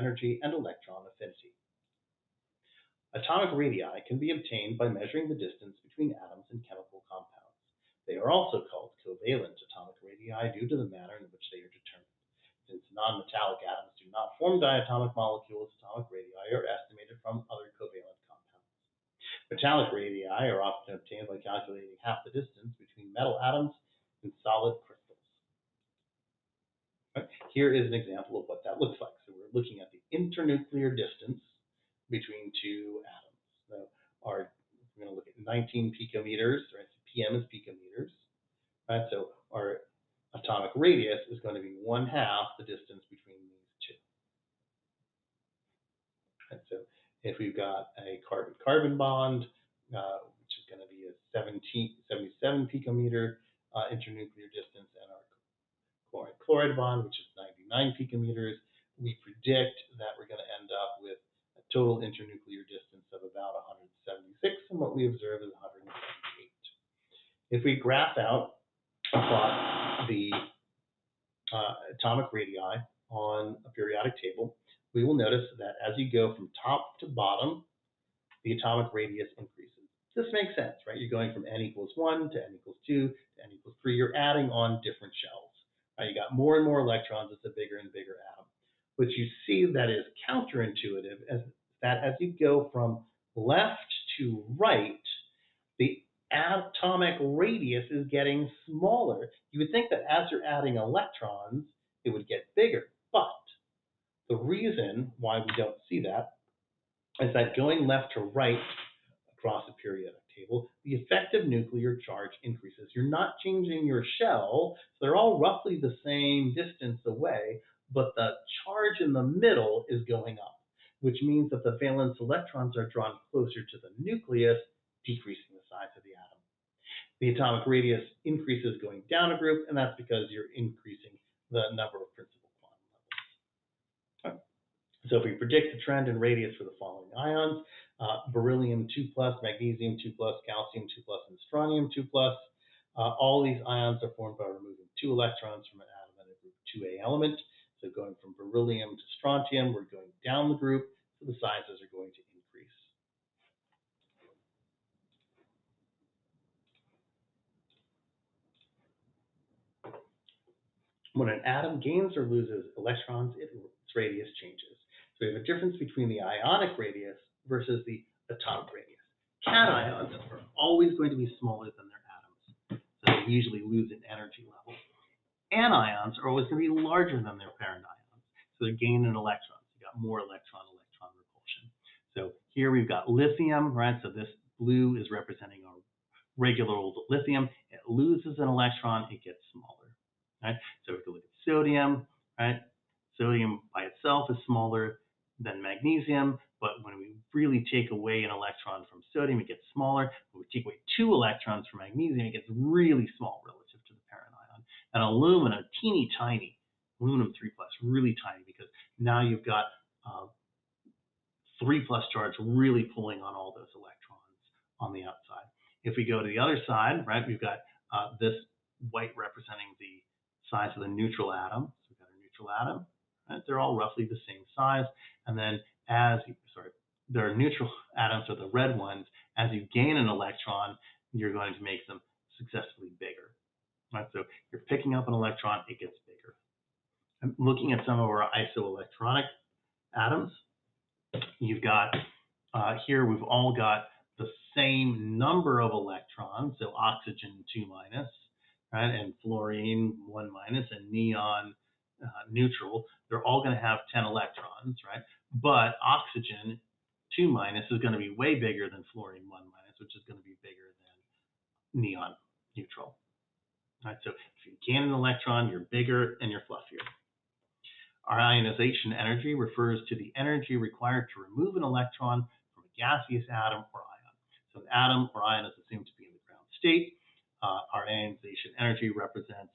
energy and electron affinity. Atomic radii can be obtained by measuring the distance between atoms in chemical compounds. They are also called covalent atomic radii due to the manner in which they are determined. Since non-metallic atoms do not form diatomic molecules, atomic radii are estimated from other covalent compounds. Metallic radii are often obtained by calculating half the distance between metal atoms in solid crystals. Right. Here is an example of what that looks like. So we're looking at the internuclear distance between two atoms. So we're going to look at 19 picometers, right? So PM is picometers. Right? So our atomic radius is going to be 1/2 the distance between these two. Right? So if we've got a carbon-carbon bond, which is going to be a 77 picometer internuclear distance, and our chloride-chloride bond, which is 99 picometers, we predict that we're going to end up with a total internuclear distance of about 176, and what we observe is 178. If we graph out and plot the atomic radii on a periodic table, we will notice that as you go from top to bottom, the atomic radius increases. This makes sense, right? You're going from n equals 1 to n equals 2 to n equals 3. You're adding on different shells. Right? You got more and more electrons. It's a bigger and bigger atom. What you see that is counterintuitive is that as you go from left to right, the atomic radius is getting smaller. You would think that as you're adding electrons, it would get bigger. But the reason why we don't see that is that going left to right across a periodic table, the effective nuclear charge increases. You're not changing your shell, so they're all roughly the same distance away, but the charge in the middle is going up, which means that the valence electrons are drawn closer to the nucleus, decreasing the size of the atom. The atomic radius increases going down a group, and that's because you're increasing the number of principal quantum levels. So if we predict the trend in radius for the following ions, beryllium 2+, magnesium 2+, calcium 2+, and strontium 2+, all these ions are formed by removing 2 electrons from an atom in a group 2A element. So going from beryllium to strontium, we're going down the group, so the sizes are going to increase. When an atom gains or loses electrons, its radius changes. So we have a difference between the ionic radius versus the atomic radius. Cations are always going to be smaller than their atoms, so they usually lose an energy level. Anions are always going to be larger than their parent ions, so they're gaining electrons. You got more electron-electron repulsion. So here we've got lithium, right? So this blue is representing our regular old lithium. It loses an electron, it gets smaller, right? So if you look at sodium, right? Sodium by itself is smaller than magnesium, but when we really take away an electron from sodium, it gets smaller. When we take away 2 electrons from magnesium, it gets really small relative to the parent ion. And aluminum, teeny tiny, aluminum 3+, really tiny, because now you've got 3+ charge really pulling on all those electrons on the outside. If we go to the other side, right, we've got this white representing the size of the neutral atom. So we've got a neutral atom. Right? They're all roughly the same size. And then their neutral atoms are the red ones. As you gain an electron, you're going to make them successfully bigger. Right? So you're picking up an electron, it gets bigger. I'm looking at some of our isoelectronic atoms. You've got, here we've all got the same number of electrons, so oxygen 2-, right, and fluorine 1-, and neon neutral. They're all going to have 10 electrons, right? But oxygen 2- is going to be way bigger than fluorine 1-, which is going to be bigger than neon neutral. Right? So if you gain an electron, you're bigger and you're fluffier. Our ionization energy refers to the energy required to remove an electron from a gaseous atom or ion. So an atom or ion is assumed to be in the ground state. Our ionization energy represents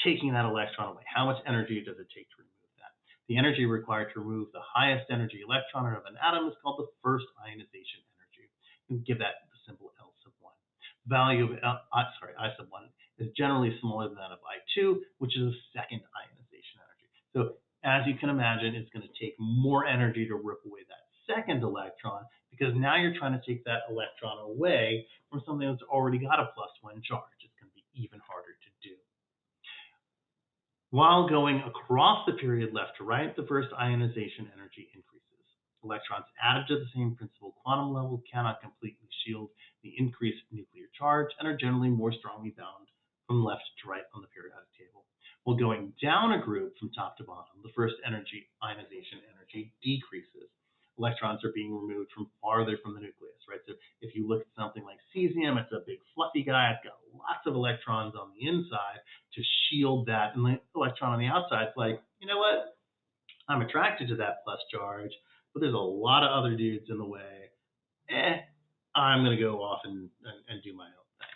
taking that electron away. How much energy does it take to remove that? The energy required to remove the highest energy electron of an atom is called the first ionization energy. You can give that the symbol L1. Value of I1 is generally smaller than that of I2, which is the second ionization energy. So as you can imagine, it's going to take more energy to rip away that second electron, because now you're trying to take that electron away from something that's already got a +1 charge. It's going to be even harder to do. While going across the period left to right, the first ionization energy increases. Electrons added to the same principal quantum level cannot completely shield the increased nuclear charge and are generally more strongly bound from left to right on the periodic table. While going down a group from top to bottom, the first ionization energy decreases. Electrons are being removed from farther from the nucleus, right? So if you look at something like cesium, it's a big fluffy guy. It's got lots of electrons on the inside to shield that. And the electron on the outside is like, you know what? I'm attracted to that plus charge, but there's a lot of other dudes in the way. I'm going to go off and do my own thing.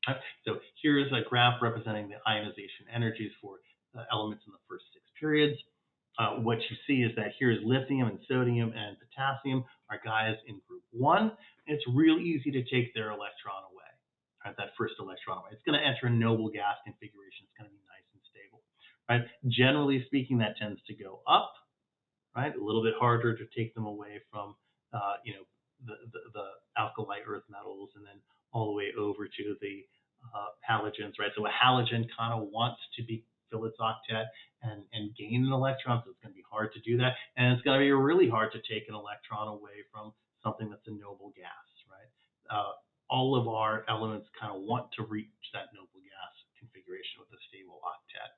Right? So here's a graph representing the ionization energies for elements in the first 6 periods. What you see is that here's lithium and sodium and potassium are guys in group 1. It's real easy to take their electron away, right? That first electron away. It's going to enter a noble gas configuration. It's going to be nice and stable, right? Generally speaking, that tends to go up, right? A little bit harder to take them away from, the alkali earth metals, and then all the way over to the halogens, right? So a halogen kind of wants to fill its octet and gain an electron, so it's going to be hard to do that, and it's going to be really hard to take an electron away from something that's a noble gas, right? All of our elements kind of want to reach that noble gas configuration with a stable octet.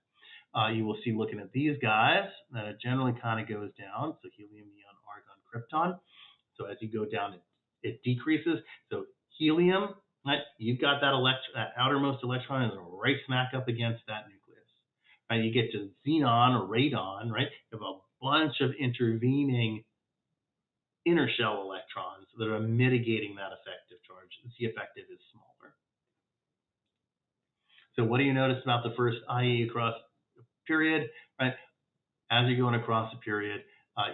You will see, looking at these guys, that it generally kind of goes down. So helium, neon, argon, krypton. So as you go down, it decreases. So helium, right? You've got that outermost electron is right smack up against that nucleus. Right? You get to xenon or radon, right? You have a bunch of intervening inner shell electrons that are mitigating that effective charge. The effective is smaller. So what do you notice about the first IE across the period, right? As you're going across the period,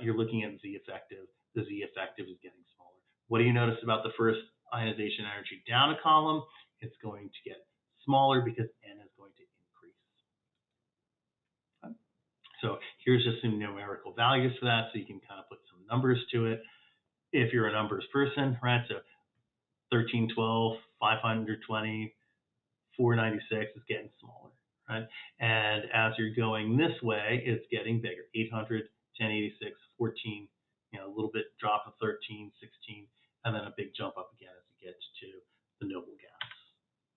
you're looking at Z effective. The Z effective is getting smaller. What do you notice about the first ionization energy down a column? It's going to get smaller because N is going to increase. Okay. So here's just some numerical values for that, so you can kind of put some numbers to it. If you're a numbers person, right? So 1312, 520, 496 is getting smaller, right? And as you're going this way, it's getting bigger. 800, 1086, 14, a little bit drop of 13, 16, and then a big jump up again as you get to the noble gas.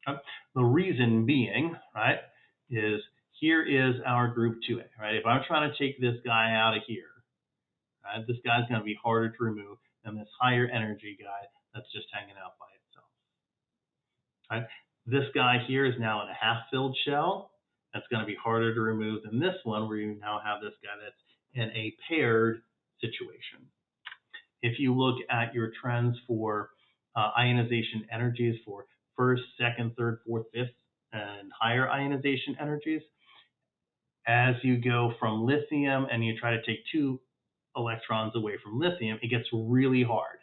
Okay? The reason being, right, is here is our group 2A, right? If I'm trying to take this guy out of here, right, this guy's going to be harder to remove than this higher energy guy that's just hanging out by itself. Right? This guy here is now in a half-filled shell. That's going to be harder to remove than this one, where you now have this guy that's in a paired situation. If you look at your trends for ionization energies for first, second, third, fourth, fifth, and higher ionization energies, as you go from lithium and you try to take 2 electrons away from lithium, it gets really hard.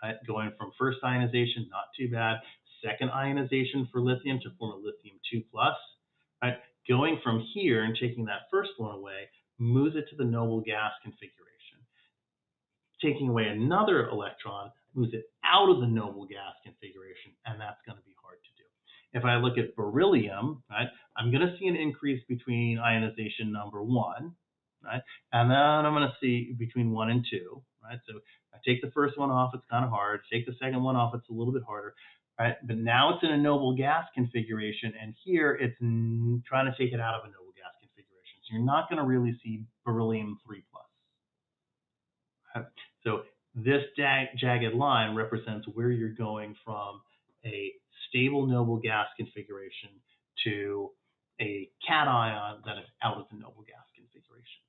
Right? Going from first ionization, not too bad. Second ionization for lithium to form a lithium 2+. Right? Going from here and taking that first one away moves it to the noble gas configuration. Taking away another electron moves it out of the noble gas configuration, and that's going to be hard to do. If I look at beryllium, right, I'm going to see an increase between ionization number 1, right, and then I'm going to see between 1 and 2, right. So I take the first one off, it's kind of hard. Take the second one off, it's a little bit harder, right. But now it's in a noble gas configuration, and here it's trying to take it out of a noble gas configuration. So you're not going to really see beryllium 3+. Right? So this jagged line represents where you're going from a stable noble gas configuration to a cation that is out of the noble gas configuration.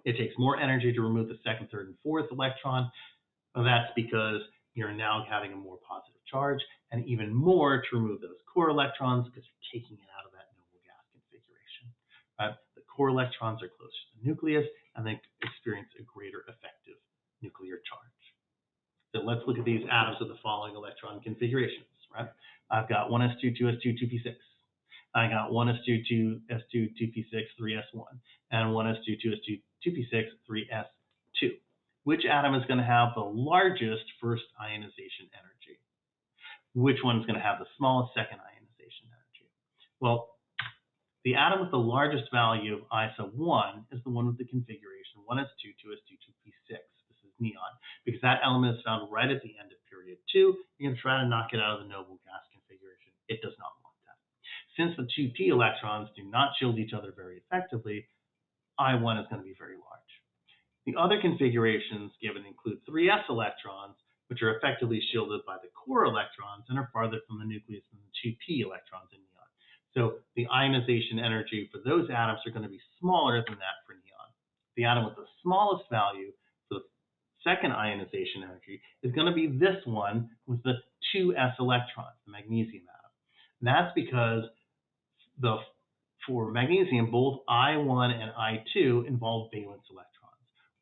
It takes more energy to remove the second, third, and fourth electron. Well, that's because you're now having a more positive charge, and even more to remove those core electrons because you're taking it out of that noble gas configuration. The core electrons are closer to the nucleus, and they experience a greater effective nuclear charge. So let's look at these atoms of the following electron configurations. Right? I've got 1s2, 2s2, 2p6. I got 1s2, 2s2, 2p6, 3s1, and 1s2, 2s2, 2p6, 3s2. Which atom is going to have the largest first ionization energy? Which one is going to have the smallest second ionization energy? Well, the atom with the largest value of ISO1 is the one with the configuration 1s2, 2s2, 2p6. This is neon, because that element is found right at the end of period 2. You're going to try to knock it out of the noble gas configuration. It does not want that. Since the 2p electrons do not shield each other very effectively, I1 is going to be very large. The other configurations given include 3s electrons, which are effectively shielded by the core electrons and are farther from the nucleus than the 2p electrons in neon. So the ionization energy for those atoms are going to be smaller than that for neon. The atom with the smallest value for the second ionization energy is going to be this one with the 2s electrons, the magnesium atom. And that's because for magnesium, both I1 and I2 involve valence electrons.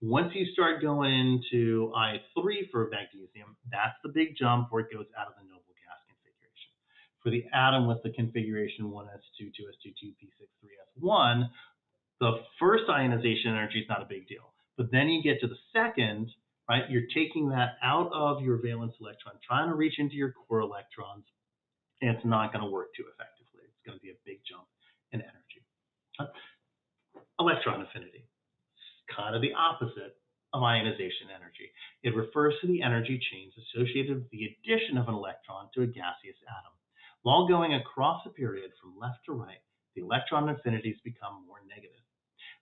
Once you start going into I3 for magnesium, that's the big jump where it goes out of the noble gas configuration. For the atom with the configuration 1s2, 2s2, 2p6, 3s1, the first ionization energy is not a big deal. But then you get to the second, right? You're taking that out of your valence electron, trying to reach into your core electrons, and it's not going to work too effectively. It's going to be a big jump in energy. Electron affinity. Kind of the opposite of ionization energy. It refers to the energy change associated with the addition of an electron to a gaseous atom. While going across a period from left to right, the electron affinities become more negative.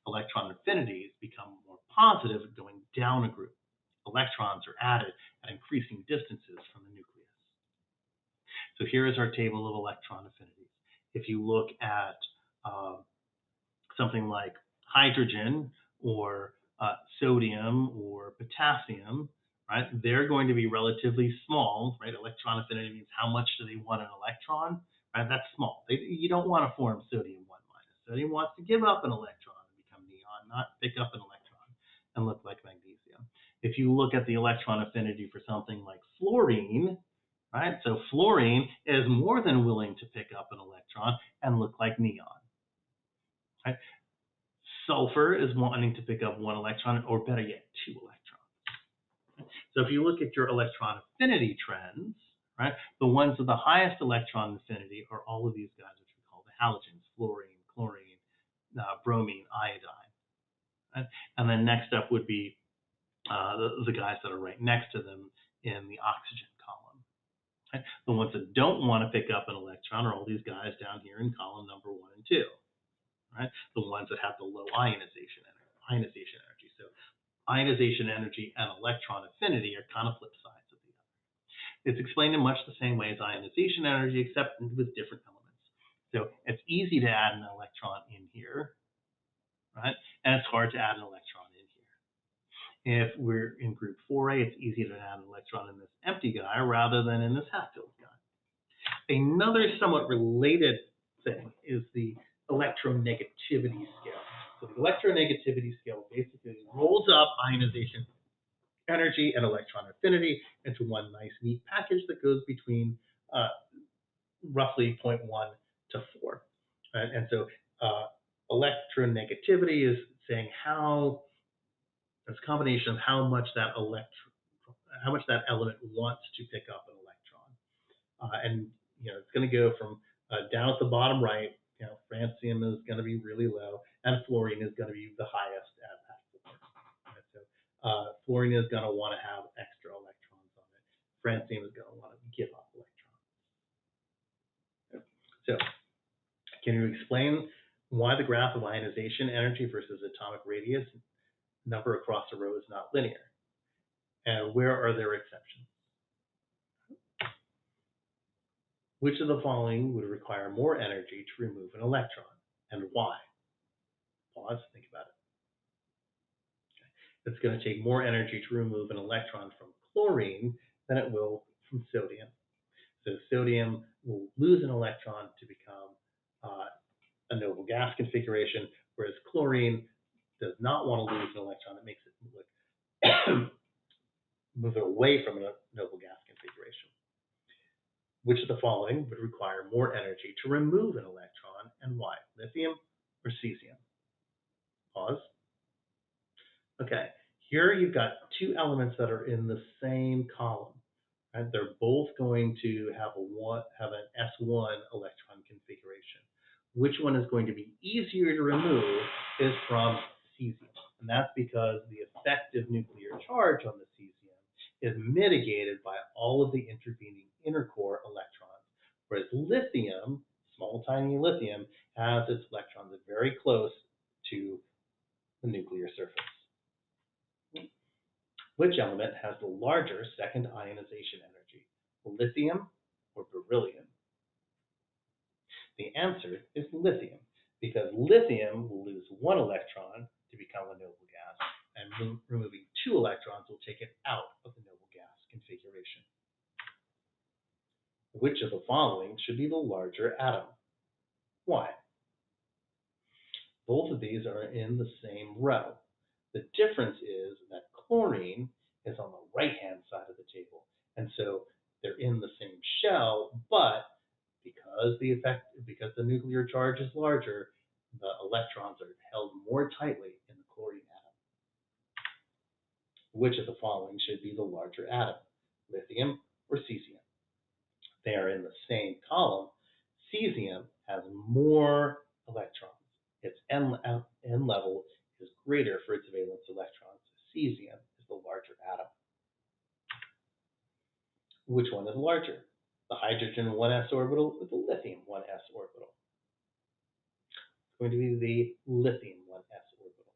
Electron affinities become more positive going down a group. Electrons are added at increasing distances from the nucleus. So here is our table of electron affinities. If you look at something like hydrogen or sodium or potassium, right? They're going to be relatively small, right? Electron affinity means how much do they want an electron, right? That's small. You don't want to form sodium 1 minus. Sodium wants to give up an electron and become neon, not pick up an electron and look like magnesium. If you look at the electron affinity for something like fluorine, right? So fluorine is more than willing to pick up an electron and look like neon, right? Sulfur is wanting to pick up 1 electron, or better yet, 2 electrons. So if you look at your electron affinity trends, right, the ones with the highest electron affinity are all of these guys, which we call the halogens: fluorine, chlorine, bromine, iodine. Right? And then next up would be the guys that are right next to them in the oxygen column. Right? The ones that don't want to pick up an electron are all these guys down here in column number 1 and 2. Right? The ones that have the low ionization energy. So ionization energy and electron affinity are kind of flip sides of the other. It's explained in much the same way as ionization energy, except with different elements. So it's easy to add an electron in here, right? And it's hard to add an electron in here. If we're in group 4A, it's easy to add an electron in this empty guy rather than in this half-filled guy. Another somewhat related thing is the electronegativity scale. So the electronegativity scale basically rolls up ionization energy and electron affinity into one nice neat package that goes between roughly 0.1 to 4. Right? And so electronegativity is saying how it's a combination of how much that element wants to pick up an electron, and it's going to go from down at the bottom right. Francium is going to be really low, and fluorine is going to be the highest at 4. Right? So fluorine is going to want to have extra electrons on it. Francium is going to want to give up electrons. So can you explain why the graph of ionization energy versus atomic radius number across a row is not linear? And where are there exceptions? Which of the following would require more energy to remove an electron, and why? Pause, think about it. Okay. It's going to take more energy to remove an electron from chlorine than it will from sodium. So sodium will lose an electron to become a noble gas configuration, whereas chlorine does not want to lose an electron. It makes it move it away from a noble gas configuration. Which of the following would require more energy to remove an electron, and why? Lithium or cesium? Pause. Okay, here you've got two elements that are in the same column. Right? They're both going to have an S1 electron configuration. Which one is going to be easier to remove is from cesium. And that's because the effective nuclear charge on the cesium is mitigated by all of the intervening inner core electrons. Whereas lithium, small tiny lithium, has its electrons very close to the nuclear surface. Which element has the larger second ionization energy, lithium or beryllium? The answer is lithium, because lithium will lose one electron to become a noble gas, and removing two electrons will take it out of the noble gas configuration. Which of the following should be the larger atom? Why? Both of these are in the same row. The difference is that chlorine is on the right-hand side of the table, and so they're in the same shell, but because the nuclear charge is larger, the electrons are held more tightly in the chlorine atom. Which of the following should be the larger atom, lithium or cesium? They are in the same column. Cesium has more electrons. Its N level is greater for its valence electrons. Cesium is the larger atom. Which one is larger, the hydrogen 1s orbital or the lithium 1s orbital? It's going to be the lithium 1s orbital.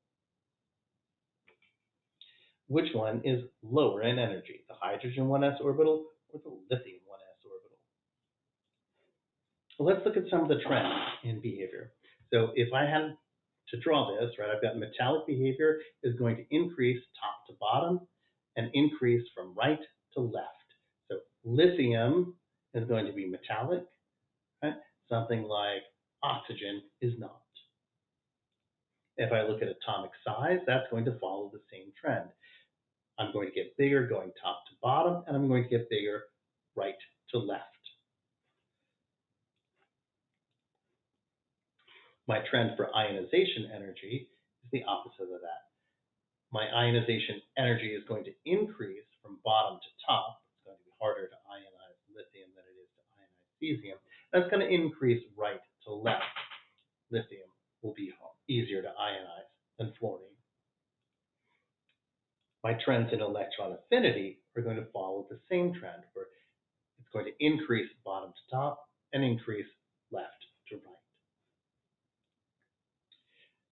Which one is lower in energy, the hydrogen 1s orbital or the lithium 1s orbital? Well, let's look at some of the trends in behavior. So if I had to draw this, right, I've got metallic behavior is going to increase top to bottom and increase from right to left. So lithium is going to be metallic, right? Something like oxygen is not. If I look at atomic size, that's going to follow the same trend. I'm going to get bigger going top to bottom, and I'm going to get bigger right to left. My trend for ionization energy is the opposite of that. My ionization energy is going to increase from bottom to top. It's going to be harder to ionize lithium than it is to ionize cesium. That's going to increase right to left. Lithium will be easier to ionize than fluorine. My trends in electron affinity are going to follow the same trend, where it's going to increase